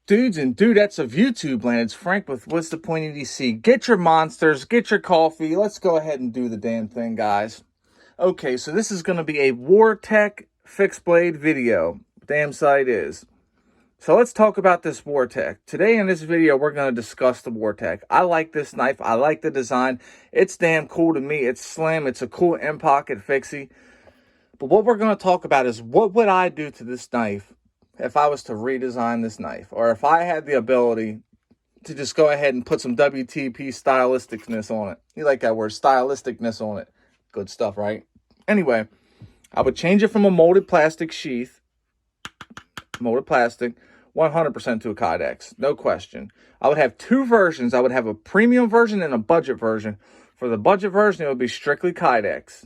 Dudes and dudettes of YouTube land, it's Frank with What's the Point EDC. Get your monsters, get your coffee. Let's go ahead and do the damn thing, guys. Okay, so this is going to be a Warteck fixed blade video. Damn sight is. So let's talk about this Warteck. Today in this video, we're going to discuss the Warteck. I like this knife. I like the design. It's damn cool to me. It's slim. It's a cool in-pocket fixie. But what we're going to talk about is what would I do to this knife if I was to redesign this knife, or if I had the ability to just go ahead and put some WTP stylisticness on it. You like that word, stylisticness on it. Good stuff, right? Anyway, I would change it from a molded plastic sheath, molded plastic, 100% to a Kydex, no question. I would have two versions. I would have a premium version and a budget version. For the budget version, it would be strictly Kydex.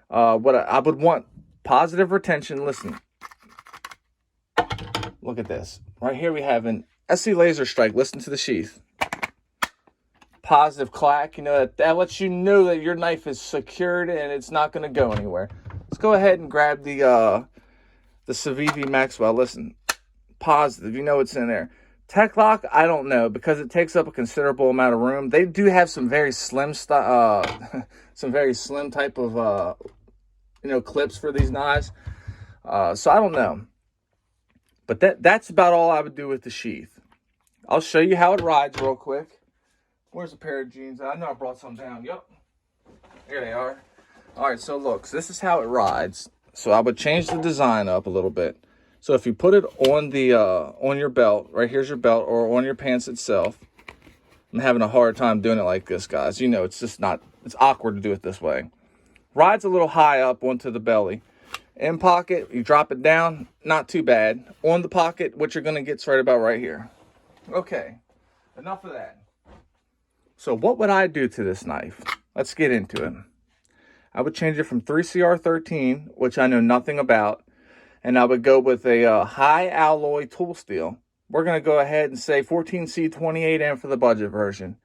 What I would want, positive retention. Listen. Look at this. Right here we have an SC Laser Strike. Listen to the sheath. Positive clack. You know, that lets you know that your knife is secured and it's not going to go anywhere. Let's go ahead and grab the Civivi Maxwell. Listen. Positive. You know it's in there. Tech Lock, I don't know, because it takes up a considerable amount of room. They do have some very slim some very slim type of clips for these knives. So I don't know. But that's about all I would do with the sheath. I'll show you how it rides real quick. Where's a pair of jeans? I know I brought some down. Yep. Here they are. All right, so look. So this is how it rides. So I would change the design up a little bit. So if you put it on the on your belt, right here's your belt, or on your pants itself. I'm having a hard time doing it like this, guys. You know, it's just not, it's awkward to do it this way. Rides a little high up onto the belly. In pocket, you drop it down, not too bad. On the pocket, what you're going to get's right about right here. Okay, enough of that. So what would I do to this knife? Let's get into it. I would change it from 3CR13, which I know nothing about, and I would go with a high alloy tool steel. We're going to go ahead and say 14C28N for the budget version.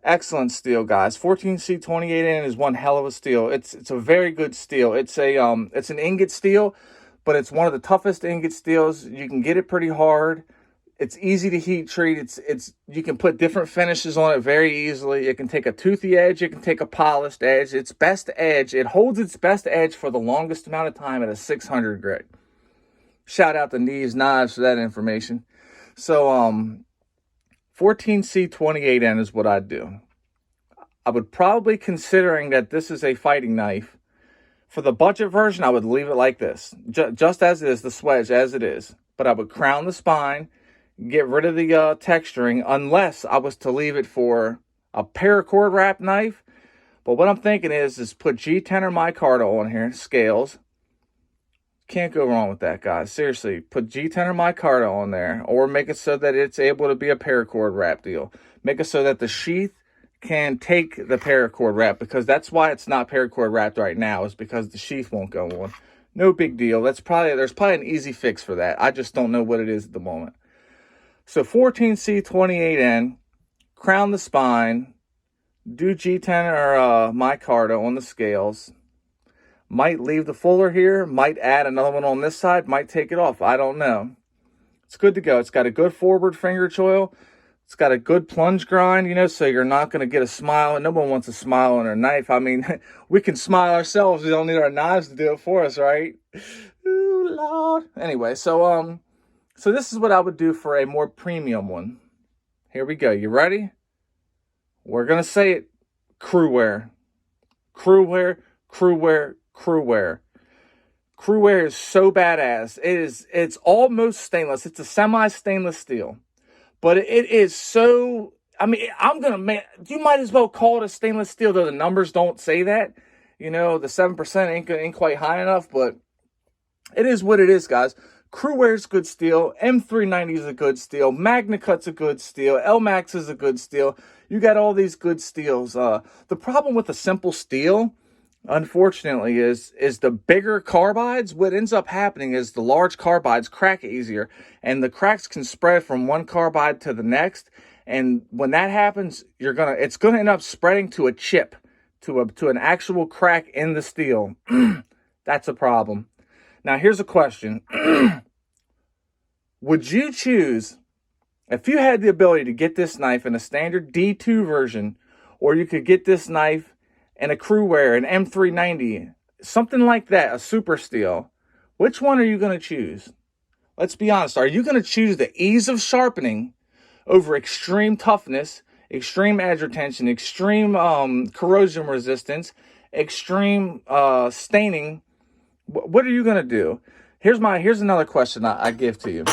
Excellent steel, guys. 14C28N is one hell of a steel. It's a very good steel. It's an ingot steel, but it's one of the toughest ingot steels. You can get it pretty hard. It's easy to heat treat. You can put different finishes on it very easily. It can take a toothy edge. It can take a polished edge. Its best edge, it holds its best edge for the longest amount of time at a 600 grit. Shout out to Neve's Knives for that information. So 14C28N is what I'd do. I would probably, considering that this is a fighting knife, for the budget version, I would leave it like this. Just as it is, the swedge as it is. But I would crown the spine, get rid of the texturing, unless I was to leave it for a paracord wrap knife. But what I'm thinking is put G10 or micarta on here, scales. Can't go wrong with that, guys. Seriously, put G10 or micarta on there, or make it so that it's able to be a paracord wrap deal. Make it so that the sheath can take the paracord wrap, because that's why it's not paracord wrapped right now, is because the sheath won't go on. No big deal. There's probably an easy fix for that. I just don't know what it is at the moment. So 14C28N, crown the spine, do G10 or micarta on the scales. Might leave the fuller here, might add another one on this side, might take it off. I don't know. It's good to go. It's got a good forward finger choil. It's got a good plunge grind, you know, so you're not going to get a smile. And no one wants a smile on their knife. I mean, we can smile ourselves. We don't need our knives to do it for us, right? Ooh, Lord. Anyway, so this is what I would do for a more premium one. Here we go. You ready? We're going to say it. Crew wear. Crew wear, crew wear, crew wear. Crew wear is so badass. It's almost stainless. It's a semi-stainless steel. But it is so, I mean, you might as well call it a stainless steel, though the numbers don't say that. You know, the 7% ain't quite high enough, but it is what it is, guys. Crew wear is good steel. M390 is a good steel. Magna Cut's a good steel. LMAX is a good steel. You got all these good steels. The problem with a simple steel, unfortunately, is the bigger carbides. What ends up happening is the large carbides crack easier, and the cracks can spread from one carbide to the next. And when that happens, it's gonna end up spreading to a chip, to an actual crack in the steel. That's a problem. Now here's a question: would you choose If you had the ability to get this knife in a standard D2 version, or you could get this knife in a Crewwear, an M390, something like that, a super steel, which one are you going to choose? Let's be honest. Are you going to choose the ease of sharpening over extreme toughness, extreme edge retention, extreme corrosion resistance, extreme staining? What are you going to do? Here's another question I give to you.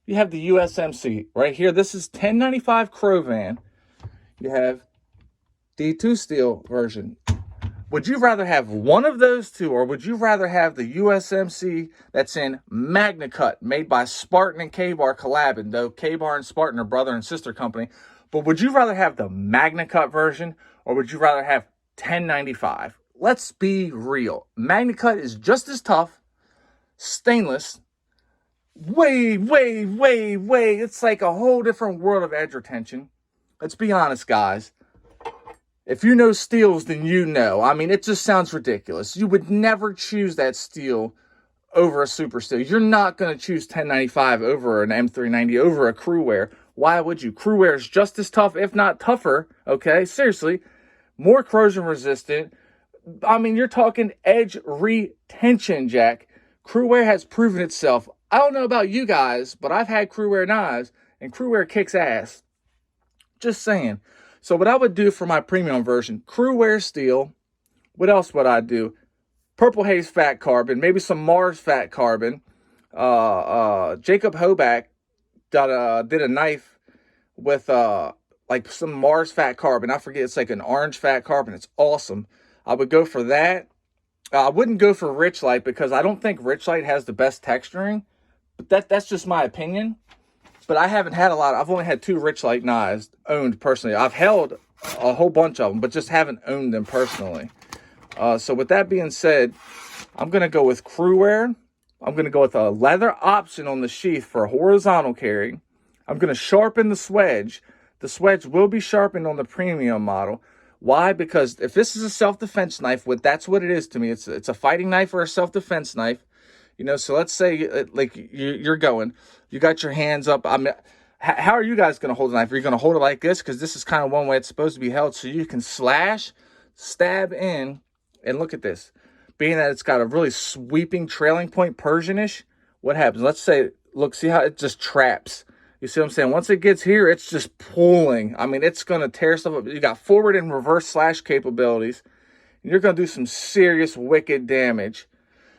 You have the USMC right here. This is 1095 Crovan. You have D2 steel version. Would you rather have one of those two, or would you rather have the USMC that's in Magna Cut, made by Spartan and K-Bar collabing, though K-Bar and Spartan are brother and sister company? But would you rather have the Magna Cut version, or would you rather have 1095? Let's be real. Magna Cut is just as tough, stainless, way. It's like a whole different world of edge retention. Let's be honest, guys. If you know steels, then you know. I mean, it just sounds ridiculous. You would never choose that steel over a super steel. You're not going to choose 1095 over an M390, over a Crewwear. Why would you? Crewwear is just as tough, if not tougher, okay? Seriously. More corrosion resistant. I mean, you're talking edge retention, Jack. Crewwear has proven itself. I don't know about you guys, but I've had Crewwear knives, and Crewwear kicks ass. Just saying. So what I would do for my premium version, Crewwear steel. What else would I do? Purple Haze fat carbon, maybe some Mars fat carbon. Jacob Hoback did a knife with like some Mars fat carbon. I forget, it's like an orange fat carbon. It's awesome. I would go for that. I wouldn't go for Richlight because I don't think Richlight has the best texturing. But that's just my opinion. But I haven't had a lot. I've only had 2 Richlight knives owned personally. I've held a whole bunch of them, but just haven't owned them personally. So with that being said, I'm going to go with Crewwear. I'm going to go with a leather option on the sheath for horizontal carry. I'm going to sharpen the swedge. The swedge will be sharpened on the premium model. Why? Because if this is a self-defense knife, that's what it is to me. It's a fighting knife or a self-defense knife. You know, so let's say like you're going, you got your hands up. How are you guys going to hold the knife? Are you going to hold it like this? Because this is kind of one way it's supposed to be held. So you can slash, stab in, and look at this. Being that it's got a really sweeping trailing point, Persianish, what happens? Let's say, look, see how it just traps. You see what I'm saying? Once it gets here, it's just pulling. I mean, it's going to tear stuff up. You got forward and reverse slash capabilities. And you're going to do some serious wicked damage.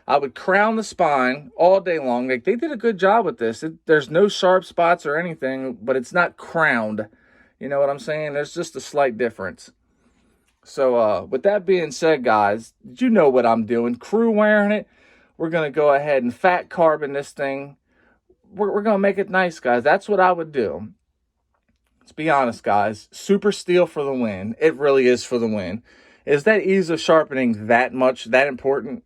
I would crown the spine all day long. Like, they did a good job with this. There's no sharp spots or anything, but it's not crowned. You know what I'm saying? There's just a slight difference. So with that being said, guys, you know what I'm doing. Crewwearing it. We're going to go ahead and fat carbon this thing. We're going to make it nice, guys. That's what I would do. Let's be honest, guys. Super steel for the win. It really is for the win. Is that ease of sharpening that important?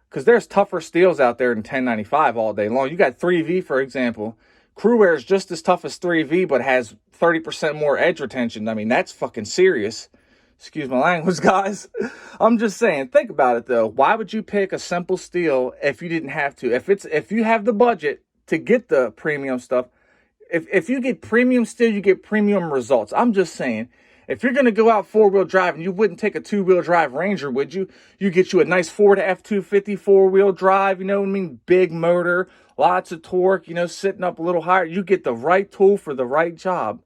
Because there's tougher steels out there than 1095 all day long. You got 3V, for example. Crewwear is just as tough as 3V, but has 30% more edge retention. I mean, that's fucking serious. Excuse my language, guys. I'm just saying, think about it, though. Why would you pick a simple steel if you didn't have to? If you have the budget to get the premium stuff, if you get premium steel, you get premium results. I'm just saying. If you're going to go out 4-wheel drive, and you wouldn't take a 2-wheel drive Ranger, would you? You get you a nice Ford F-250 4-wheel drive, you know what I mean? Big motor, lots of torque, you know, sitting up a little higher. You get the right tool for the right job.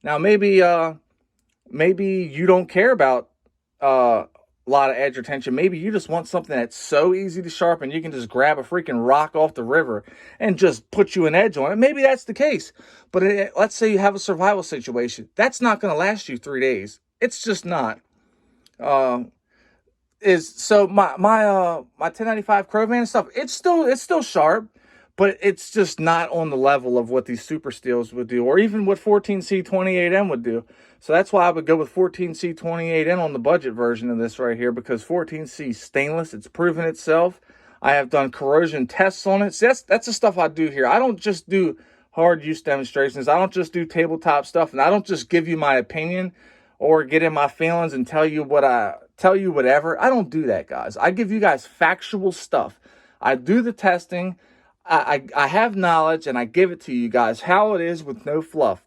Now, maybe you don't care about a lot of edge retention. Maybe you just want something that's so easy to sharpen, you can just grab a freaking rock off the river and just put you an edge on it. Maybe that's the case. But let's say you have a survival situation. That's not going to last you 3 days. It's just not. My 1095 Crovan stuff, it's still sharp, but it's just not on the level of what these super steels would do, or even what 14C28N would do. So that's why I would go with 14C28N on the budget version of this right here, because 14C stainless, it's proven itself. I have done corrosion tests on it. See, that's the stuff I do here. I don't just do hard use demonstrations. I don't just do tabletop stuff, and I don't just give you my opinion or get in my feelings and tell you whatever. I don't do that, guys. I give you guys factual stuff. I do the testing. I have knowledge, and I give it to you guys how it is with no fluff.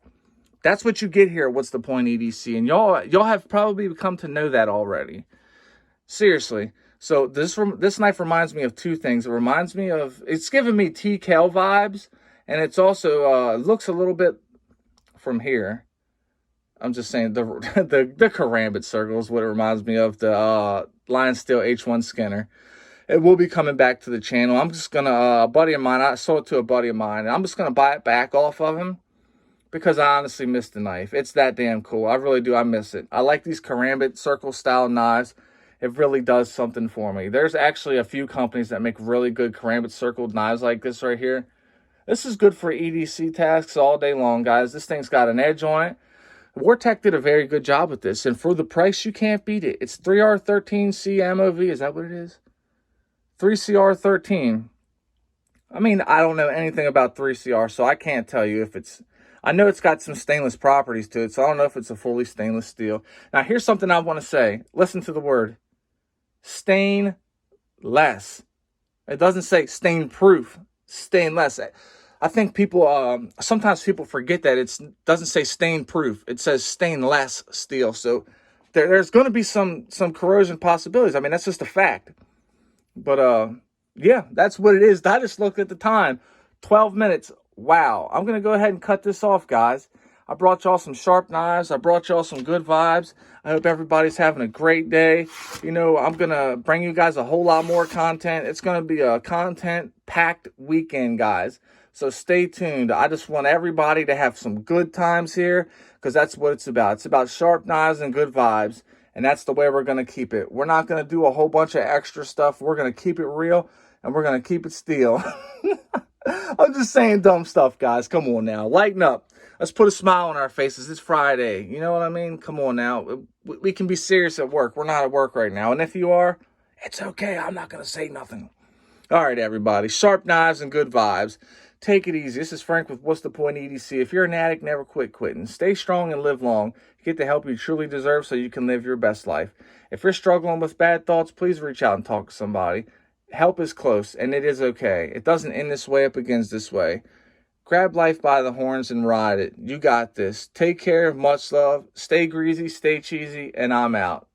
That's what you get here. What's the point, EDC? And y'all have probably come to know that already. Seriously. So this knife reminds me of two things. It reminds me of, it's giving me TKL vibes, and it's also looks a little bit from here. I'm just saying the karambit circle is what it reminds me of. The Lion Steel H1 Skinner. It will be coming back to the channel. I'm just gonna a buddy of mine. I sold it to a buddy of mine, and I'm just gonna buy it back off of him because I honestly miss the knife. It's that damn cool. I really do. I miss it. I like these karambit circle style knives. It really does something for me. There's actually a few companies that make really good karambit circled knives like this right here. This is good for EDC tasks all day long, guys. This thing's got an edge on it. Warteck did a very good job with this, and for the price, you can't beat it. It's 3R13C MOV. Is that what it is? 3CR13. I mean, I don't know anything about 3CR, so I can't tell you if it's... I know it's got some stainless properties to it, so I don't know if it's a fully stainless steel. Now, here's something I want to say. Listen to the word. Stainless. It doesn't say stain proof. Stainless. I think people, sometimes people forget that it doesn't say stain proof. It says stainless steel. So there's going to be some corrosion possibilities. I mean, that's just a fact. But, yeah, that's what it is. I just looked at the time. 12 minutes. Wow. I'm going to go ahead and cut this off, guys. I brought y'all some sharp knives. I brought y'all some good vibes. I hope everybody's having a great day. You know, I'm going to bring you guys a whole lot more content. It's going to be a content-packed weekend, guys. So stay tuned. I just want everybody to have some good times here because that's what it's about. It's about sharp knives and good vibes. And that's the way we're going to keep it. We're not going to do a whole bunch of extra stuff. We're going to keep it real, and we're going to keep it steel. I'm just saying dumb stuff, guys. Come on now. Lighten up. Let's put a smile on our faces. It's Friday. You know what I mean? Come on now. We can be serious at work. We're not at work right now. And if you are, it's okay. I'm not going to say nothing. All right, everybody. Sharp knives and good vibes. Take it easy. This is Frank with What's the Point EDC. If you're an addict, never quit quitting. Stay strong and live long. Get the help you truly deserve so you can live your best life. If you're struggling with bad thoughts, please reach out and talk to somebody. Help is close, and it is okay. It doesn't end this way, it begins this way. Grab life by the horns and ride it. You got this. Take care. Much love. Stay greasy, stay cheesy, and I'm out.